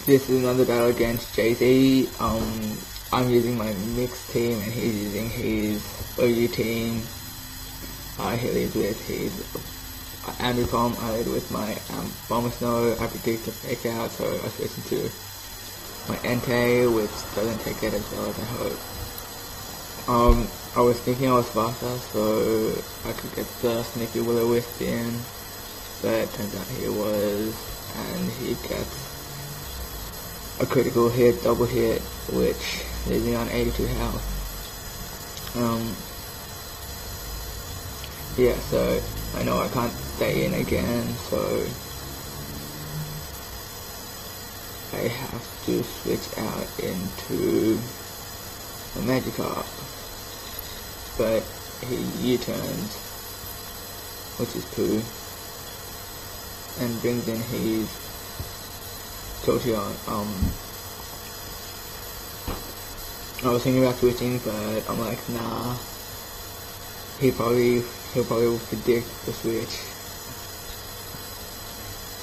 This is another battle against Jay-Z. I'm using my mixed team and he's using his OU team. He leads with his Andrew Palm. I lead with my Bomber Snow. I predict a fake out, so I switch into my Entei, which doesn't take it as well as I hope. I was thinking I was faster, so I could get the Sneaky Will-O-Wisp in, but turns out he was, and he gets a critical hit, double hit, which leaves me on 82 health. Yeah, so I know I can't stay in again, so I have to switch out into a Magikarp. But he U-turns, which is poo, and brings in his Jolteon. I was thinking about switching, but I'm like, nah. He'll probably will predict the switch.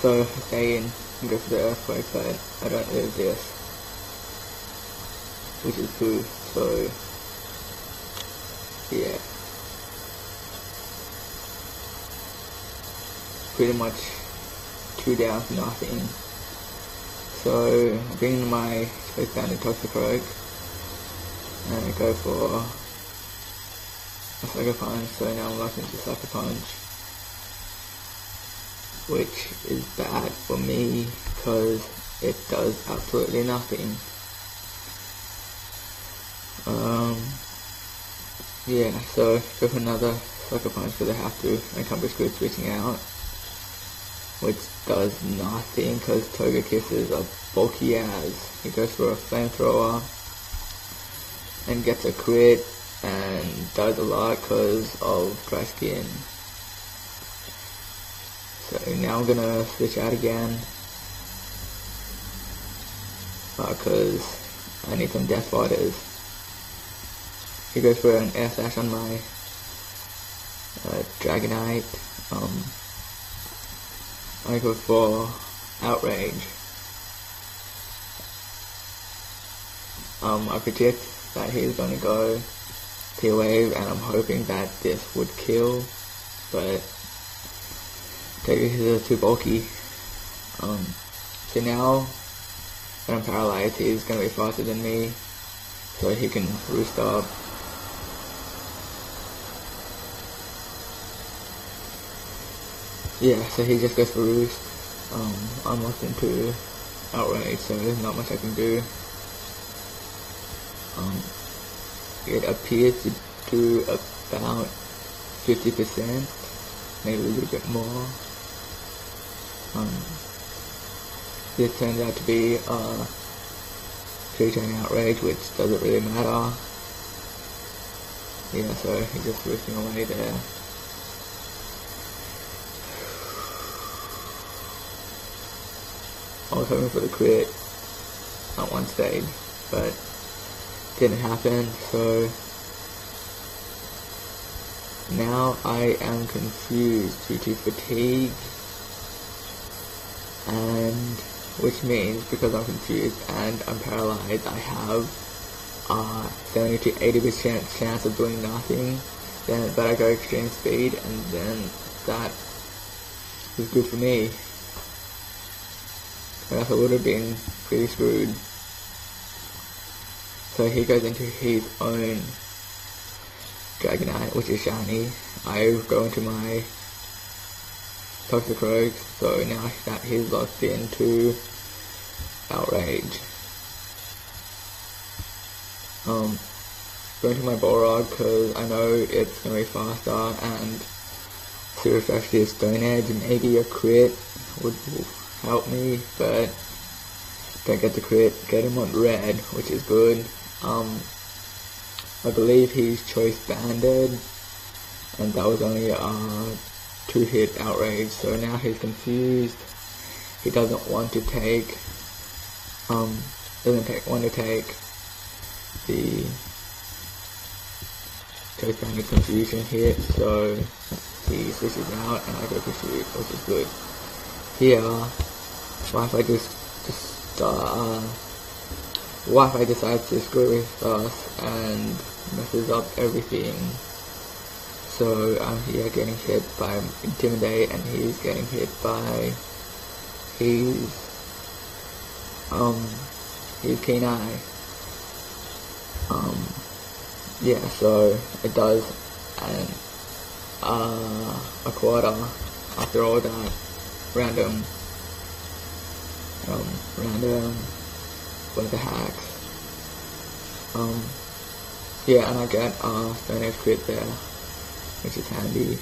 So I stay in and go for the Earthquake, but I don't live this, which is poo. So yeah, pretty much 2 down for nothing. So I bring in my Space Banded Toxicroak and I go for a Sucker Punch, so now I'm locked into Sucker Punch, which is bad for me because it does absolutely nothing. Yeah, so go for another Sucker Punch because I have to, and Compass Grid switching out, which does nothing because Togekiss is a bulky ass. He goes for a Flamethrower and gets a crit and does a lot because of Dry Skin. So now I'm gonna switch out again because I need some Death Fighters. He goes for an Air Slash on my Dragonite. I go for Outrage. I predict that he's gonna go T-Wave, and I'm hoping that this would kill, but Togekiss is too bulky. So now that I'm paralyzed, he's gonna be faster than me, so he can roost up. Yeah, so he just goes for Roost. I'm locked into Outrage, so there's not much I can do. It appears to do about 50%, maybe a little bit more. This turns out to be a 3-turn Outrage, which doesn't really matter. Yeah, so he's just roosting away there. I was hoping for the crit at one stage, but didn't happen, so now I am confused due to fatigue, and which means because I'm confused and I'm paralyzed, I have a 70 to 80% chance of doing nothing. Then but I go extreme speed, and then that is good for me. Or else I would have been pretty screwed. So he goes into his own Dragonite, which is shiny. I go into my Toxicroak, so now that he's locked into Outrage. Go into my Balrog because I know it's gonna be faster, and to refresh this Stone Edge, maybe a crit would help me, but don't get the crit. Get him on red, which is good. I believe he's Choice Banded, and that was only a 2-hit Outrage, so now he's confused. He doesn't want to take the Choice Banded Confusion hit, so he switches out and I go for Shoot, which is good. Here, wifi just the Wi-Fi decides to screw with us and messes up everything. So I'm here getting hit by Intimidate, and he's getting hit by his Keen Eye. Yeah, so it does a quarter after all that random with the hacks. Yeah, and I get Stone Age crit there, which is handy.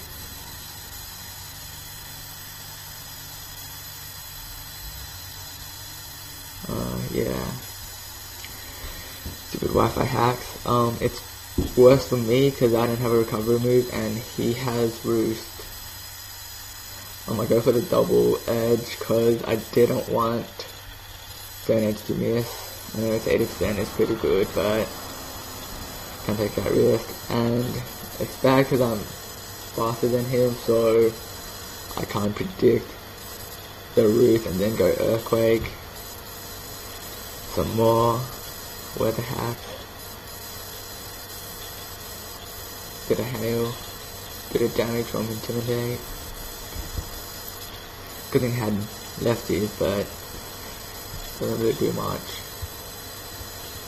Yeah. Stupid Wi-Fi hacks. It's worse for me because I don't have a recovery move and he has Roost. I go for the double edge because I didn't want Stone Edge to miss. I know it's 80%, it's pretty good, but can't take that risk. And it's bad because I'm faster than him, so I can't predict the Roost and then go Earthquake. Some more weather hacks. Bit of hail. Bit of damage from Intimidate. Good thing I had lefties, but doesn't really do much.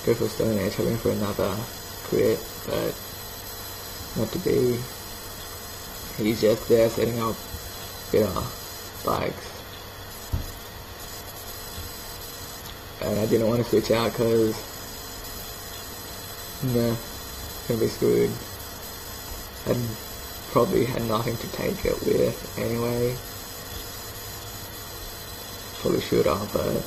Go for Stone Edge, hoping for another crit, but not to be. He's just there setting up bitter spikes. And I didn't want to switch out because gonna be screwed. I probably had nothing to take it with anyway. Probably should have, but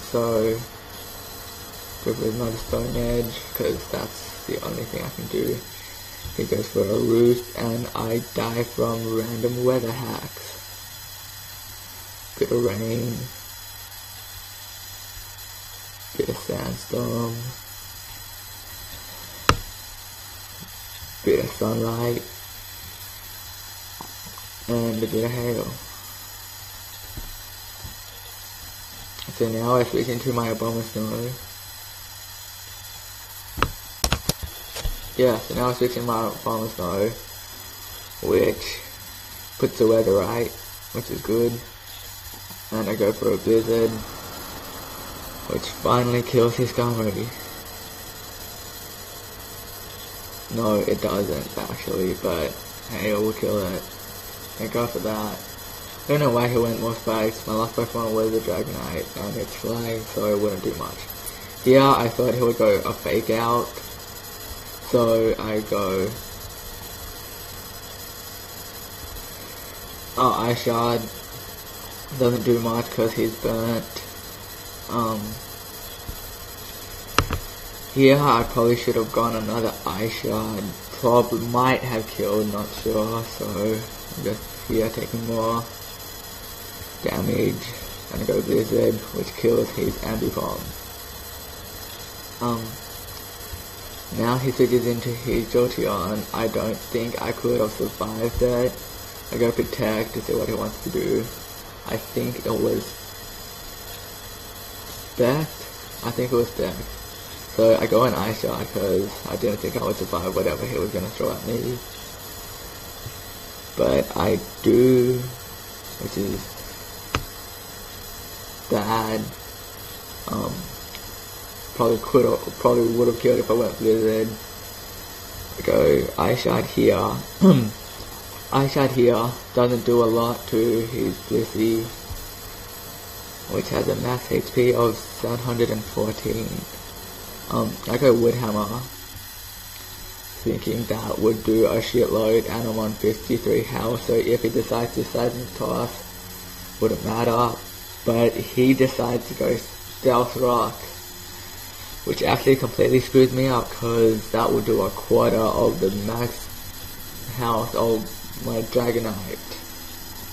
so go for another Stone Edge because that's the only thing I can do. He goes for a Roost and I die from random weather hacks. Bit of rain. Bit of sandstorm. Bit of sunlight. And a bit of hail. So now I switch into my Obama Snow. Yeah, so now I switch in my Obama Snow, which puts the weather right, which is good. And I go for a Blizzard, which finally kills his Skarmory. No, it doesn't actually, but hail will kill it. Thank God for that. I don't know why he went more spikes. My last Pokemon was a Dragonite, and it's flying, so it wouldn't do much. Here, I thought he would go a Fake Out, so I go Ice Shard. Doesn't do much because he's burnt. Here, I probably should have gone another Ice Shard. Probably might have killed, not sure, so I'm just here taking more damage. And I go Blizzard, which kills his Ambipom. Now he switches into his Jolteon. I don't think I could have survived that. I go Protect to see what he wants to do. I think it was Spect. I think it was Spect. So I go on Ice Shard because I didn't think I would survive whatever he was going to throw at me. But I do, which is bad. Probably would have killed if I went Blizzard. I go Ice Shard here. Ice Shard here doesn't do a lot to his Blissey, which has a max HP of 714. I go Wood Hammer, thinking that would do a shitload, and I'm on 53 health, so if he decides to Seismic Toss, wouldn't matter. But he decides to go Stealth Rock, which actually completely screws me up, because that would do a quarter of the max health of my Dragonite.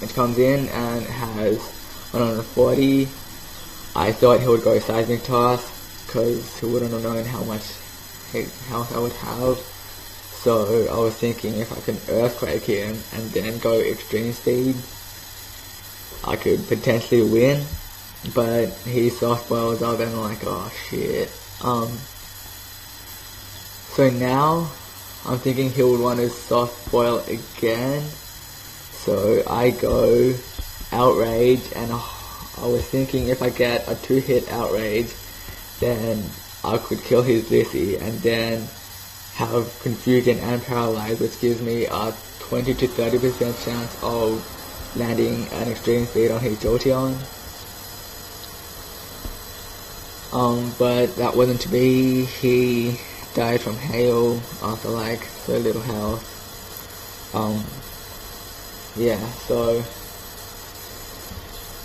It comes in and has 140. I thought he would go Seismic Toss, because he wouldn't have known how much health I would have. So I was thinking if I can earthquake him and then go extreme speed, I could potentially win. But he soft boils up and I'm like, oh shit. So now I'm thinking he would want to soft boil again. So I go outrage, and I was thinking if I get a 2-hit outrage, then I could kill his Lissy and then have confusion and paralyze, which gives me a 20 to 30% chance of landing an extreme speed on his Jolteon. But that wasn't to be. He died from hail after like so little health. Yeah, so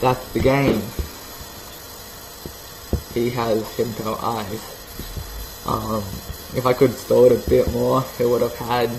that's the game. He has hidden pearl eyes. If I could stall it a bit more, he would have had